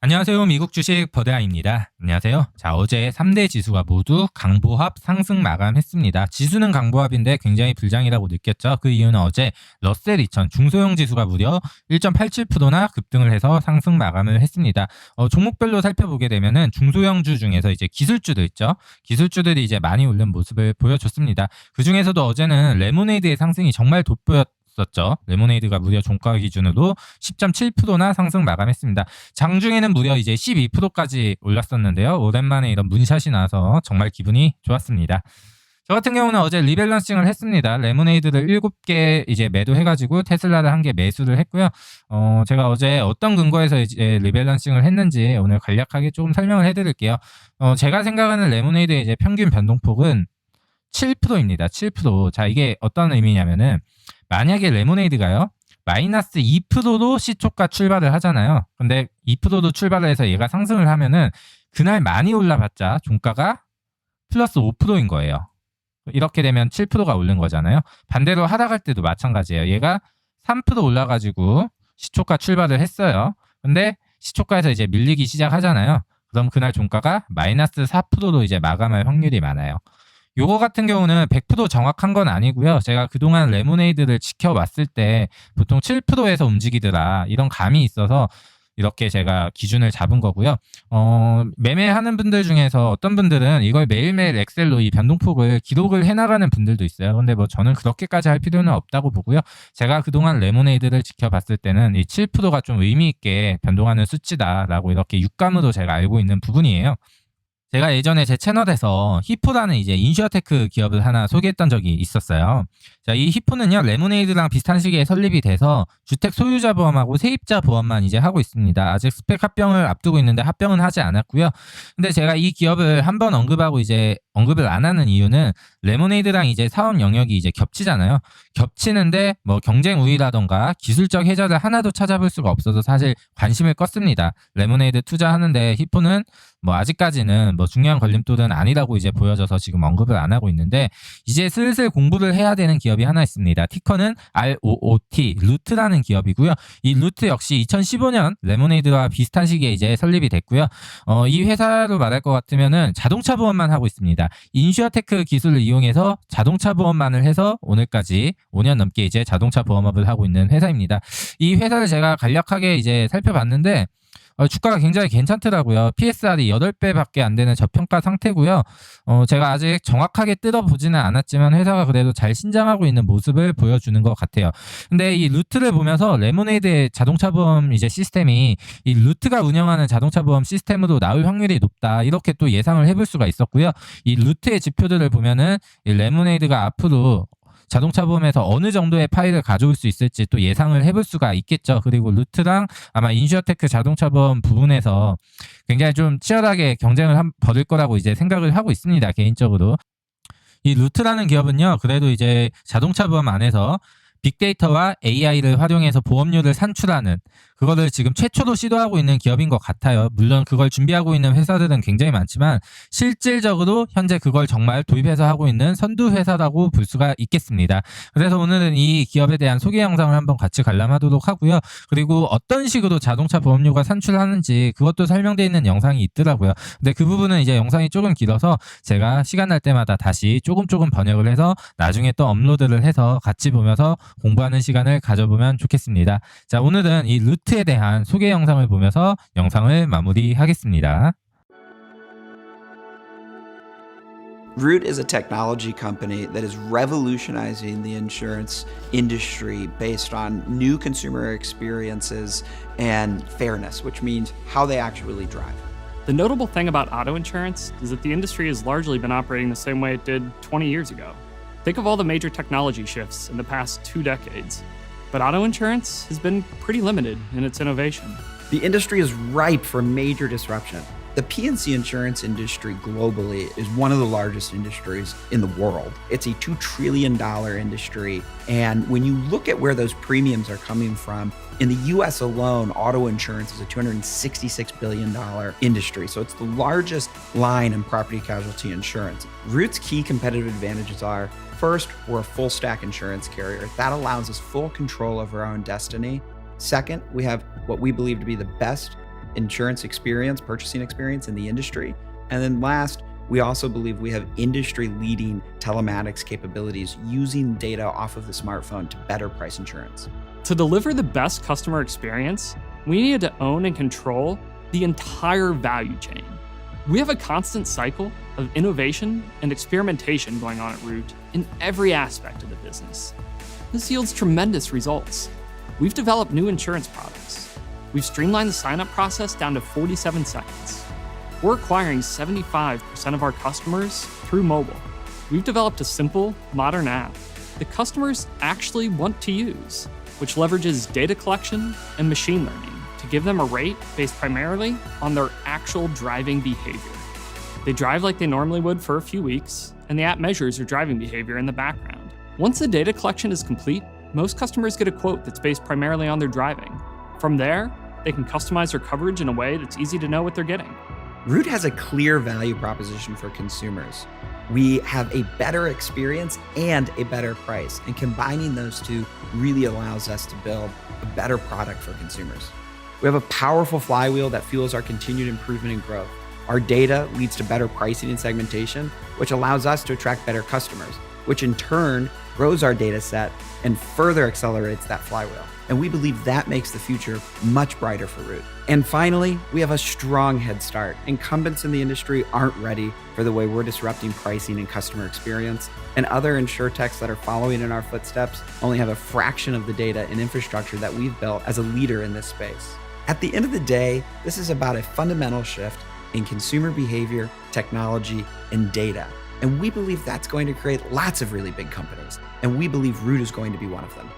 안녕하세요. 미국 주식 버드아입니다. 안녕하세요. 자, 어제 3대 지수가 모두 강보합 상승 마감했습니다. 지수는 강보합인데 굉장히 불장이라고 느꼈죠. 그 이유는 어제 러셀 2000 중소형 지수가 무려 1.87%나 급등을 해서 상승 마감을 했습니다. 종목별로 살펴보게 되면은 중소형주 중에서 이제 기술주들 있죠. 기술주들이 이제 많이 오른 모습을 보여줬습니다. 그 중에서도 어제는 레모네이드의 상승이 정말 돋보였었죠. 레모네이드가 무려 종가 기준으로 10.7%나 상승 마감했습니다. 장중에는 무려 이제 12%까지 올랐었는데요. 오랜만에 이런 문샷이 나서 정말 기분이 좋았습니다. 저 같은 경우는 어제 리밸런싱을 했습니다. 레모네이드를 7개 이제 매도해가지고 테슬라를 1개 매수를 했고요. 제가 어제 어떤 근거에서 이제 리밸런싱을 했는지 오늘 간략하게 조금 설명을 해드릴게요. 제가 생각하는 레모네이드의 이제 평균 변동폭은 7%입니다. 7%. 자, 이게 어떤 의미냐면은 만약에 레모네이드가요. 마이너스 2%로 시초가 출발을 하잖아요. 근데 2%로 출발을 해서 얘가 상승을 하면은 그날 많이 올라봤자 종가가 플러스 5%인 거예요. 이렇게 되면 7%가 오른 거잖아요. 반대로 하락 할 때도 마찬가지예요. 얘가 3% 올라가지고 시초가 출발을 했어요. 근데 시초가에서 이제 밀리기 시작하잖아요. 그럼 그날 종가가 마이너스 4%로 이제 마감할 확률이 많아요. 요거 같은 경우는 100% 정확한 건 아니고요. 제가 그동안 레모네이드를 지켜봤을 때 보통 7%에서 움직이더라 이런 감이 있어서 이렇게 제가 기준을 잡은 거고요. 매매하는 분들 중에서 어떤 분들은 이걸 매일매일 엑셀로 이 변동폭을 기록을 해나가는 분들도 있어요. 근데 뭐 저는 그렇게까지 할 필요는 없다고 보고요. 제가 그동안 레모네이드를 지켜봤을 때는 이 7%가 좀 의미 있게 변동하는 수치다라고 이렇게 육감으로 제가 알고 있는 부분이에요. 제가 예전에 제 채널에서 히포라는 이제 인슈어테크 기업을 하나 소개했던 적이 있었어요. 자, 이 히포는요, 레모네이드랑 비슷한 시기에 설립이 돼서 주택 소유자 보험하고 세입자 보험만 이제 하고 있습니다. 아직 스펙 합병을 앞두고 있는데 합병은 하지 않았고요. 근데 제가 이 기업을 한번 언급하고 이제 언급을 안 하는 이유는 레모네이드랑 이제 사업 영역이 이제 겹치잖아요. 겹치는데 뭐 경쟁 우위라던가 기술적 해결을 하나도 찾아볼 수가 없어서 사실 관심을 껐습니다. 레모네이드 투자하는데 히포는 뭐 아직까지는 뭐 중요한 걸림돌은 아니라고 이제 보여져서 지금 언급을 안 하고 있는데 이제 슬슬 공부를 해야 되는 기업이 하나 있습니다. 티커는 ROOT, 루트라는 기업이고요. 이 루트 역시 2015년 레모네이드와 비슷한 시기에 이제 설립이 됐고요. 이 회사로 말할 것 같으면은 자동차 보험만 하고 있습니다. 인슈어테크 기술을 이용해서 자동차 보험만을 해서 오늘까지 5년 넘게 이제 자동차 보험업을 하고 있는 회사입니다. 이 회사를 제가 간략하게 이제 살펴봤는데 주가가 굉장히 괜찮더라고요. PSR이 8배밖에 안 되는 저평가 상태고요. 제가 아직 정확하게 뜯어보지는 않았지만 회사가 그래도 잘 신장하고 있는 모습을 보여주는 것 같아요. 근데 이 루트를 보면서 레모네이드의 자동차 보험 이제 시스템이 이 루트가 운영하는 자동차 보험 시스템으로 나올 확률이 높다. 이렇게 또 예상을 해볼 수가 있었고요. 이 루트의 지표들을 보면은 이 레모네이드가 앞으로 자동차 보험에서 어느 정도의 파일을 가져올 수 있을지 또 예상을 해볼 수가 있겠죠. 그리고 루트랑 아마 인슈어테크 자동차 보험 부분에서 굉장히 좀 치열하게 경쟁을 벌일 거라고 이제 생각을 하고 있습니다. 개인적으로. 이 루트라는 기업은요, 그래도 이제 자동차 보험 안에서 빅데이터와 AI를 활용해서 보험료를 산출하는 그거를 지금 최초로 시도하고 있는 기업인 것 같아요. 물론 그걸 준비하고 있는 회사들은 굉장히 많지만 실질적으로 현재 그걸 정말 도입해서 하고 있는 선두 회사라고 볼 수가 있겠습니다. 그래서 오늘은 이 기업에 대한 소개 영상을 한번 같이 관람하도록 하고요. 그리고 어떤 식으로 자동차 보험료가 산출하는지 그것도 설명되어 있는 영상이 있더라고요. 근데 그 부분은 이제 영상이 조금 길어서 제가 시간 날 때마다 다시 조금 번역을 해서 나중에 또 업로드를 해서 같이 보면서 공부하는 시간을 가져보면 좋겠습니다. 자, 오늘은 이 루트에 대한 소개 영상을 보면서 영상을 마무리하겠습니다. Root is a technology company that is revolutionizing the insurance industry based on new consumer experiences and fairness, which means how they actually drive. The notable thing about auto insurance is that the industry has largely been operating the same way it did 20 years ago. Think of all the major technology shifts in the past 2 decades. But auto insurance has been pretty limited in its innovation. The industry is ripe for major disruption. The P&C insurance industry globally is one of the largest industries in the world. It's a $2 trillion industry. And when you look at where those premiums are coming from, in the US alone, auto insurance is a $266 billion industry. So it's the largest line in property casualty insurance. Root's key competitive advantages are, first, we're a full stack insurance carrier. That allows us full control over our own destiny. Second, we have what we believe to be the best insurance experience, purchasing experience in the industry. And then last, we also believe we have industry-leading telematics capabilities using data off of the smartphone to better price insurance. To deliver the best customer experience, we needed to own and control the entire value chain. We have a constant cycle of innovation and experimentation going on at Root in every aspect of the business. This yields tremendous results. We've developed new insurance products. We've streamlined the sign-up process down to 47 seconds. We're acquiring 75% of our customers through mobile. We've developed a simple, modern app that customers actually want to use, which leverages data collection and machine learning to give them a rate based primarily on their actual driving behavior. They drive like they normally would for a few weeks, and the app measures their driving behavior in the background. Once the data collection is complete, most customers get a quote that's based primarily on their driving. From there, they can customize their coverage in a way that's easy to know what they're getting. Root has a clear value proposition for consumers. We have a better experience and a better price, and combining those two really allows us to build a better product for consumers. We have a powerful flywheel that fuels our continued improvement and growth. Our data leads to better pricing and segmentation, which allows us to attract better customers, which in turn grows our data set and further accelerates that flywheel. And we believe that makes the future much brighter for Root. And finally, we have a strong head start. Incumbents in the industry aren't ready for the way we're disrupting pricing and customer experience. And other insurtechs that are following in our footsteps only have a fraction of the data and infrastructure that we've built as a leader in this space. At the end of the day, this is about a fundamental shift in consumer behavior, technology, and data. And we believe that's going to create lots of really big companies. And we believe Root is going to be one of them.